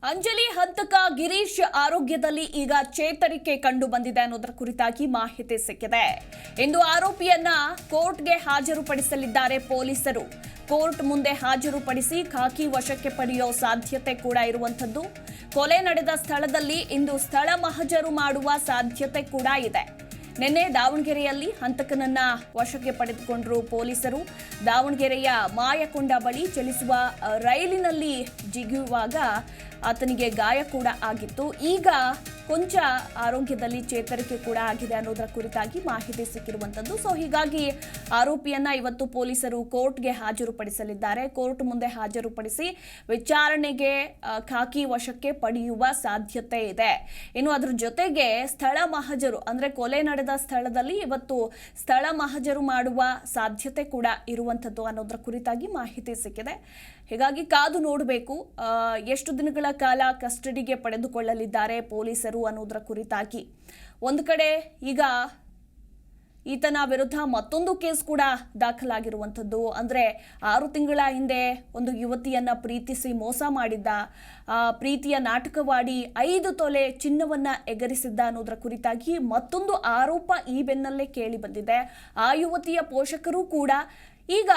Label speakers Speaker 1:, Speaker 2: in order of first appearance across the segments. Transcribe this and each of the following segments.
Speaker 1: ಅಂಜಲಿ ಹಂತಕ ಗಿರೀಶ್ ಆರೋಗ್ಯದಲ್ಲಿ ಈಗ ಚೇತರಿಕೆ ಕಂಡು ಬಂದಿದೆ ಅನ್ನೋದರ ಕುರಿತಾಗಿ ಮಾಹಿತಿ ಸಿಕ್ಕಿದೆ. ಇಂದು ಆರೋಪಿಯನ್ನ ಕೋರ್ಟ್ಗೆ ಹಾಜರುಪಡಿಸಲಿದ್ದಾರೆ ಪೊಲೀಸರು. ಕೋರ್ಟ್ ಮುಂದೆ ಹಾಜರುಪಡಿಸಿ ಖಾಕಿ ವಶಕ್ಕೆ ಪಡೆಯೋ ಸಾಧ್ಯತೆ ಕೂಡ ಇರುವಂತದ್ದು. ಕೊಲೆ ನಡೆದ ಸ್ಥಳದಲ್ಲಿ ಇಂದು ಸ್ಥಳ ಮಹಜರು ಮಾಡುವ ಸಾಧ್ಯತೆ ಕೂಡ ಇದೆ. ನಿನ್ನೆ ದಾವಣಗೆರೆಯಲ್ಲಿ ಹಂತಕನನ್ನ ವಶಕ್ಕೆ ಪಡೆದುಕೊಂಡರು ಪೊಲೀಸರು. ದಾವಣಗೆರೆಯ ಮಾಯಕೊಂಡ ಬಳಿ ಚಲಿಸುವ ರೈಲಿನಲ್ಲಿ ಜಿಗಿಯುವಾಗ ಆತನಿಗೆ ಗಾಯ ಕೂಡ ಆಗಿತ್ತು. ಈಗ ಕೊಂಚ ಆರೋಗ್ಯದಲ್ಲಿ ಚೇತರಿಕೆ ಕೂಡ ಆಗಿದೆ ಅನ್ನೋದರ ಕುರಿತಾಗಿ ಮಾಹಿತಿ ಸಿಕ್ಕಿರುವಂತದ್ದು. ಸೊ ಹೀಗಾಗಿ ಆರೋಪಿಯನ್ನ ಇವತ್ತು ಪೊಲೀಸರು ಕೋರ್ಟ್ಗೆ ಹಾಜರುಪಡಿಸಲಿದ್ದಾರೆ. ಕೋರ್ಟ್ ಮುಂದೆ ಹಾಜರುಪಡಿಸಿ ವಿಚಾರಣೆಗೆ ಖಾಕಿ ವಶಕ್ಕೆ ಪಡೆಯುವ ಸಾಧ್ಯತೆ ಇದೆ. ಇನ್ನು ಅದ್ರ ಜೊತೆಗೆ ಸ್ಥಳ ಮಹಜರು ಅಂದ್ರೆ ಕೊಲೆ ನಡೆದ ಸ್ಥಳದಲ್ಲಿ ಇವತ್ತು ಸ್ಥಳ ಮಹಜರು ಮಾಡುವ ಸಾಧ್ಯತೆ ಕೂಡ ಇರುವಂತದ್ದು ಅನ್ನೋದರ ಕುರಿತಾಗಿ ಮಾಹಿತಿ ಸಿಕ್ಕಿದೆ. ಹೀಗಾಗಿ ಕಾದು ನೋಡಬೇಕು ಎಷ್ಟು ದಿನಗಳ ಕಾಲ ಕಸ್ಟಡಿಗೆ ಪಡೆದುಕೊಳ್ಳಲಿದ್ದಾರೆ ಪೊಲೀಸರು ಅನ್ನೋದರ ಕುರಿತಾಗಿ. ಒಂದು ಕಡೆ ಈಗ ಈತನ ವಿರುದ್ಧ ಮತ್ತೊಂದು ಕೇಸ್ ಕೂಡ ದಾಖಲಾಗಿರುವಂಥದ್ದು. ಅಂದರೆ 6 ತಿಂಗಳ ಹಿಂದೆ ಒಂದು ಯುವತಿಯನ್ನ ಪ್ರೀತಿಸಿ ಮೋಸ ಮಾಡಿದ್ದ, ಪ್ರೀತಿಯ ನಾಟಕವಾಡಿ 5 ತೊಲೆ ಚಿನ್ನವನ್ನ ಎಗರಿಸಿದ್ದ ಅನ್ನೋದರ ಕುರಿತಾಗಿ ಮತ್ತೊಂದು ಆರೋಪ ಈ ಬೆನ್ನಲ್ಲೇ ಕೇಳಿ ಬಂದಿದೆ. ಆ ಯುವತಿಯ ಪೋಷಕರು ಕೂಡ ಈಗ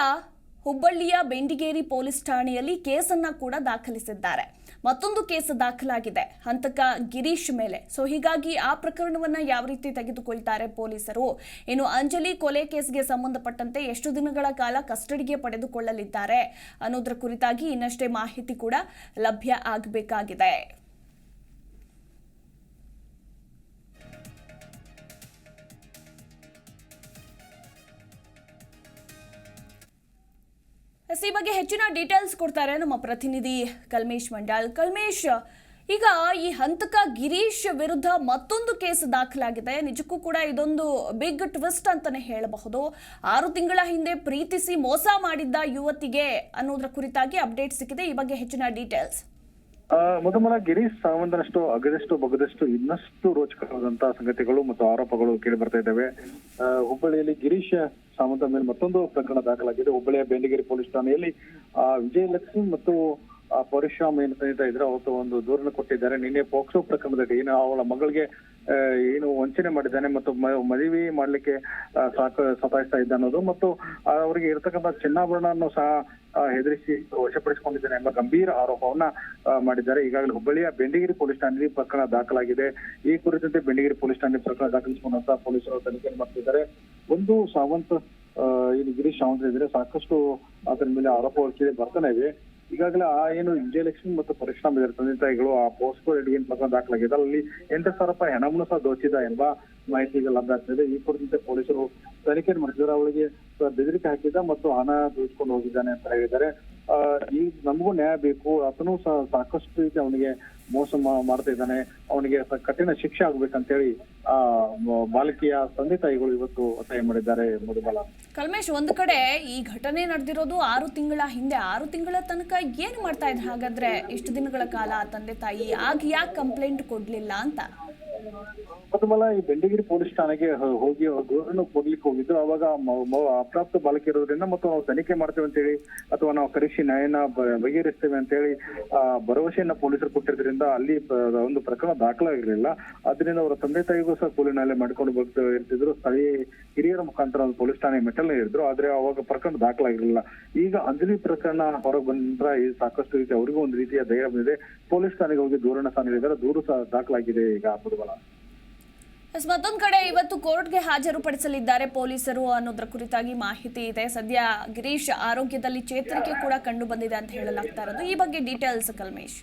Speaker 1: ಹುಬ್ಬಳ್ಳಿಯ ಬೆಂಡಿಗೇರಿ ಪೊಲೀಸ್ ಠಾಣೆಯಲ್ಲಿ ಕೇಸನ್ನ ಕೂಡ ದಾಖಲಿಸಿದ್ದಾರೆ. ಮತ್ತೊಂದು ಕೇಸ್ ದಾಖಲಾಗಿದೆ ಹಂತಕ ಗಿರೀಶ್ ಮೇಲೆ. ಸೊ ಹೀಗಾಗಿ ಆ ಪ್ರಕರಣವನ್ನ ಯಾವ ರೀತಿ ತೆಗೆದುಕೊಳ್ತಾರೆ ಪೊಲೀಸರು, ಇನ್ನು ಅಂಜಲಿ ಕೊಲೆ ಕೇಸ್ಗೆ ಸಂಬಂಧಪಟ್ಟಂತೆ ಎಷ್ಟು ದಿನಗಳ ಕಾಲ ಕಸ್ಟಡಿಗೆ ಪಡೆದುಕೊಳ್ಳಲಿದ್ದಾರೆ ಅನ್ನೋದರ ಕುರಿತಾಗಿ ಇನ್ನಷ್ಟೇ ಮಾಹಿತಿ ಕೂಡ ಲಭ್ಯ ಆಗಬೇಕಾಗಿದೆ. ಈ ಬಗ್ಗೆ ಹೆಚ್ಚಿನ ಡೀಟೇಲ್ಸ್ ಕೊಡ್ತಾರೆ ನಮ್ಮ ಪ್ರತಿನಿಧಿ ಕಲ್ಮೇಶ್ ಮಂಡಾಲ್. ಕಲ್ಮೇಶ್, ಈಗ ಈ ಹಂತಕ ಗಿರೀಶ್ ವಿರುದ್ಧ ಮತ್ತೊಂದು ಕೇಸ್ ದಾಖಲಾಗಿದೆ. ನಿಜಕ್ಕೂ ಕೂಡ ಇದೊಂದು ಬಿಗ್ ಟ್ವಿಸ್ಟ್ ಅಂತಾನೆ ಹೇಳಬಹುದು. 6 ತಿಂಗಳ ಹಿಂದೆ ಪ್ರೀತಿಸಿ ಮೋಸ ಮಾಡಿದ್ದ ಯುವತಿಗೆ ಅನ್ನೋದ್ರ ಕುರಿತಾಗಿ ಅಪ್ಡೇಟ್ ಸಿಕ್ಕಿದೆ. ಈ ಬಗ್ಗೆ ಹೆಚ್ಚಿನ ಡೀಟೇಲ್ಸ್.
Speaker 2: ಮೊದಲ ಗಿರೀಶ್ ಸಾವಂತನಷ್ಟು ಅಗದಷ್ಟು ಬಗದಷ್ಟು ಇನ್ನಷ್ಟು ರೋಚಕವಾದಂತಹ ಸಂಗತಿಗಳು ಮತ್ತು ಆರೋಪಗಳು ಕೇಳಿ ಬರ್ತಾ ಇದ್ದಾವೆ. ಹುಬ್ಬಳ್ಳಿಯಲ್ಲಿ ಗಿರೀಶ್ ಸಾವಂತ ಮೇಲೆ ಮತ್ತೊಂದು ಪ್ರಕರಣ ದಾಖಲಾಗಿದೆ. ಹುಬ್ಬಳ್ಳಿಯ ಬೆಂಡಿಗೇರಿ ಪೊಲೀಸ್ ಠಾಣೆಯಲ್ಲಿ ವಿಜಯಲಕ್ಷ್ಮಿ ಮತ್ತು ಪರಶುರಾಮ್ ಏನು ಸ್ನೇಹಿತ ಇದ್ರೆ ಅವತ್ತು ಒಂದು ದೂರನ್ನು ಕೊಟ್ಟಿದ್ದಾರೆ. ನಿನ್ನೆ ಪೋಕ್ಸೋ ಪ್ರಕರಣದಲ್ಲಿ ಏನು ಅವಳ ಮಗಳಿಗೆ ಏನು ವಂಚನೆ ಮಾಡಿದ್ದಾನೆ ಮತ್ತು ಮದುವೆ ಮಾಡ್ಲಿಕ್ಕೆ ಸತಾಯಿಸ್ತಾ ಇದ್ದ ಅನ್ನೋದು ಮತ್ತು ಅವರಿಗೆ ಇರತಕ್ಕಂಥ ಚಿನ್ನಾಭರಣವನ್ನು ಸಹ ಹೆದರಿಸಿ ವಶಪಡಿಸಿಕೊಂಡಿದ್ದಾನೆ ಎಂಬ ಗಂಭೀರ ಆರೋಪವನ್ನ ಮಾಡಿದ್ದಾರೆ. ಈಗಾಗಲೇ ಹುಬ್ಬಳ್ಳಿಯ ಬೆಂಡಿಗೇರಿ ಪೊಲೀಸ್ ಠಾಣೆಯಲ್ಲಿ ಪ್ರಕರಣ ದಾಖಲಾಗಿದೆ. ಈ ಕುರಿತಂತೆ ಬೆಂಡಿಗೇರಿ ಪೊಲೀಸ್ ಠಾಣೆ ಪ್ರಕರಣ ದಾಖಲಿಸಿಕೊಂಡಂತ ಪೊಲೀಸರು ತನಿಖೆ ಮಾಡ್ತಿದ್ದಾರೆ. ಒಂದು ಸಾವಂತ್ ಏನು ಗಿರೀಶ್ ಸಾವಂತ್ ಇದ್ರೆ ಸಾಕಷ್ಟು ಅದರ ಮೇಲೆ ಆರೋಪಗಳು ಕೇಳಿ ಬರ್ತಾನೆ ಇವೆ. ಈಗಾಗಲೇ ಏನು ವಿಜಯಲಕ್ಷ್ಮಿ ಮತ್ತು ಪರಶುರಾಮ್ ಇದರ ತಂದೆ ತಾಯಿಗಳು ಆ ಪೋಸ್ಕೋ ಏನು ಪ್ರಕರಣ ದಾಖಲಾಗಿದೆ. ಅಲ್ಲಿ 8,000 ರೂಪಾಯಿ ಹಣವನ್ನು ಸಹ ದೋಚಿದ ಎಂಬ ಮಾಹಿತಿ ಈಗ ಲಭ್ಯ ಆಗ್ತದೆ. ಈ ಕುರಿತಂತೆ ಪೊಲೀಸರು ತನಿಖೆ ಮಾಡಿದ್ದಾರೆ. ಅವಳಿಗೆ ಬೆದರಿಕೆ ಹಾಕಿದ್ದ ಮತ್ತು ಹಣ ದೋಚಿಕೊಂಡು ಹೋಗಿದ್ದಾನೆ ಅಂತ ಹೇಳಿದ್ದಾರೆ. ಈ ನಮಗೂ ನ್ಯಾಯ ಬೇಕು, ಆತನೂ ಸಹ ಸಾಕಷ್ಟು ರೀತಿ ಅವನಿಗೆ ಮೋಸ ಮಾಡ್ತಾ ಇದ್ದಾನೆ, ಅವನಿಗೆ ಕಠಿಣ ಶಿಕ್ಷೆ ಆಗ್ಬೇಕಂತೇಳಿ ಬಾಲಕಿಯ ತಂದೆ ತಾಯಿಗಳು ಇವತ್ತು ಒತ್ತಾಯ ಮಾಡಿದ್ದಾರೆ. ಮಧುಬಾಲ,
Speaker 1: ಕಲ್ಮೇಶ್, ಒಂದು ಕಡೆ ಈ ಘಟನೆ ನಡೆದಿರೋದು 6 ತಿಂಗಳ ಹಿಂದೆ. 6 ತಿಂಗಳ ತನಕ ಏನ್ ಮಾಡ್ತಾ ಇದ್ರು ಹಾಗಾದ್ರೆ ಇಷ್ಟು ದಿನಗಳ ಕಾಲ ತಂದೆ ತಾಯಿ? ಆಗ ಯಾಕೆ ಕಂಪ್ಲೇಂಟ್ ಕೊಡ್ಲಿಲ್ಲ ಅಂತ?
Speaker 2: ಮಧುಬಾಲ, ಈ ಬೆಂಡಿಗೇರಿ ಪೊಲೀಸ್ ಠಾಣೆಗೆ ಹೋಗಿ ದೂರನ್ನು ಕೊಡ್ಲಿಕ್ಕೆ ಹೋಗಿದ್ರು. ಅವಾಗ ಅಪ್ರಾಪ್ತ ಬಾಲಕಿ ಇರೋದ್ರಿಂದ ಮತ್ತು ನಾವು ತನಿಖೆ ಮಾಡ್ತೇವೆ ಅಂತೇಳಿ ಅಥವಾ ನಾವು ಕರೆಸಿ ನ್ಯಾಯನ ಬಗೆಹರಿಸ್ತೇವೆ ಅಂತೇಳಿ ಭರವಸೆಯನ್ನ ಪೊಲೀಸರು ಕೊಟ್ಟಿದ್ರಿಂದ ಅಲ್ಲಿ ಒಂದು ಪ್ರಕರಣ ದಾಖಲಾಗಿರ್ಲಿಲ್ಲ. ಅದರಿಂದ ಅವರ ತಂದೆ ತಾಯಿಗೂ ಸಹ ಕೂಲಿನಾಲೆ ಮಾಡಿಕೊಂಡು ಬರ್ತಾ ಇರ್ತಿದ್ರು. ಸ್ಥಳೀಯ ಹಿರಿಯರ ಮುಖಾಂತರ ಪೊಲೀಸ್ ಠಾಣೆ ಮೆಟ್ಟಲ್ ಇರಿದ್ರು. ಆದ್ರೆ ಅವಾಗ ಪ್ರಕರಣ ದಾಖಲಾಗಿರ್ಲಿಲ್ಲ. ಈಗ ಅಂಜಲಿ ಪ್ರಕರಣ ಹೊರಗೆ ಬಂದ್ರ ಈ ಸಾಕಷ್ಟು ರೀತಿ ಅವರಿಗೂ ಒಂದು ರೀತಿಯ ಧೈರ್ಯ ಬಂದಿದೆ. ಪೊಲೀಸ್ ಠಾಣೆಗೆ ಹೋಗಿ ದೂರನ್ನ ಸಹ ನೀಡಿದ್ದಾರೆ. ದೂರು ಸಹ ದಾಖಲಾಗಿದೆ ಈಗ. ಮಧುಬಾಲ,
Speaker 1: ಮತ್ತೊಂದು ಕಡೆ ಇವತ್ತು ಕೋರ್ಟ್ಗೆ ಹಾಜರುಪಡಿಸಲಿದ್ದಾರೆ ಪೊಲೀಸರು ಅನ್ನೋದ್ರ ಕುರಿತಾಗಿ ಮಾಹಿತಿ ಇದೆ. ಸದ್ಯ ಗಿರೀಶ್ ಆರೋಗ್ಯದಲ್ಲಿ ಚೇತರಿಕೆ ಕೂಡ ಕಂಡು ಬಂದಿದೆ ಅಂತ ಹೇಳಲಾಗ್ತಾ ಇರೋದು. ಈ ಬಗ್ಗೆ ಡೀಟೇಲ್ಸ್ ಕಲ್ಮೇಶ್.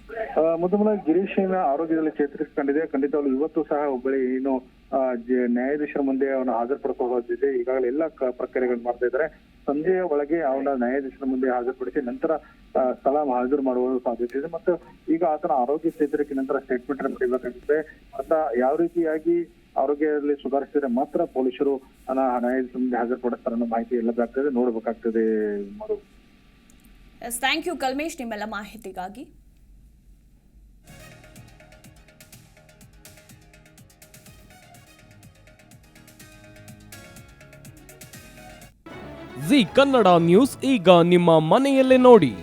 Speaker 2: ಮೊದಲ ಗಿರೀಶಿನ ಆರೋಗ್ಯದಲ್ಲಿ ಚೇತರಿಕೆ ಕಂಡಿದೆ. ಖಂಡಿತವಾಗ್ಲೂ ಇವತ್ತು ಸಹ ಹುಬ್ಬಳ್ಳಿ ಏನು ನ್ಯಾಯಾಧೀಶರ ಮುಂದೆ ಅವನು ಹಾಜರುಪಡಿಸೋದಿದೆ. ಈಗಾಗಲೇ ಎಲ್ಲ ಪ್ರಕ್ರಿಯೆಗಳು ಮಾಡ್ತಾ ಇದ್ದಾರೆ. ಸಂಜೆಯ ಒಳಗೆ ಅವನ ನ್ಯಾಯಾಧೀಶರ ಮುಂದೆ ಹಾಜರುಪಡಿಸಿ ನಂತರ ಸ್ಥಳ ಹಾಜರು ಮಾಡುವ ಸಾಧ್ಯತೆ ಇದೆ. ಮತ್ತು ಈಗ ಆತನ ಆರೋಗ್ಯ ಚೇತರಿಕೆ ನಂತರ ಸ್ಟೇಟ್ಮೆಂಟ್ ಅನ್ನು ಪಡಿಬೇಕಾಗುತ್ತೆ. ಅಂತ ಯಾವ ರೀತಿಯಾಗಿ ಆರೋಗ್ಯದಲ್ಲಿ ಸುಧಾರಿಸಿದ್ರೆ ಮಾತ್ರ ಪೊಲೀಸರು ನ್ಯಾಯಾಧೀಶರ ಮುಂದೆ ಹಾಜರುಪಡಿಸ್ತಾರೆ ಅನ್ನೋ ಮಾಹಿತಿ ಎಲ್ಲ ಆಗ್ತದೆ, ನೋಡ್ಬೇಕಾಗ್ತದೆ.
Speaker 1: ಥ್ಯಾಂಕ್ ಯು ಕಲ್ಮೇಶ್ ನಿಮ್ಮೆಲ್ಲ ಮಾಹಿತಿಗಾಗಿ.
Speaker 3: ಜಿ ಕನ್ನಡ ನ್ಯೂಸ್ ಈಗ ನಿಮ್ಮ ಮನೆಯಲ್ಲೇ ನೋಡಿ.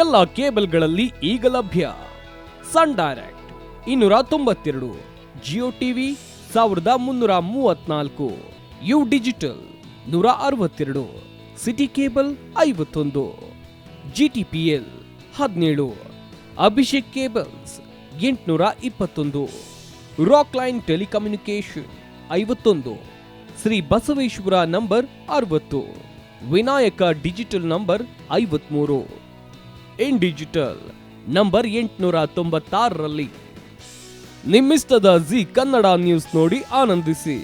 Speaker 3: ಎಲ್ಲ ಕೇಬಲ್ಗಳಲ್ಲಿ ಈಗ ಲಭ್ಯ. Sun direct 292, Jio TV 1334, U digital 162, city cable 51, GTPL 17, Abhishek cables 821, rock line telecommunication 51, Shri Basaveshwara number 60, Vinayaka digital number 53, in digital number 896ರಲ್ಲಿ. ನಿಮ್ಮಿಸ್ತದ ಜಿ ಕನ್ನಡ ನ್ಯೂಸ್ ನೋಡಿ ಆನಂದಿಸಿ.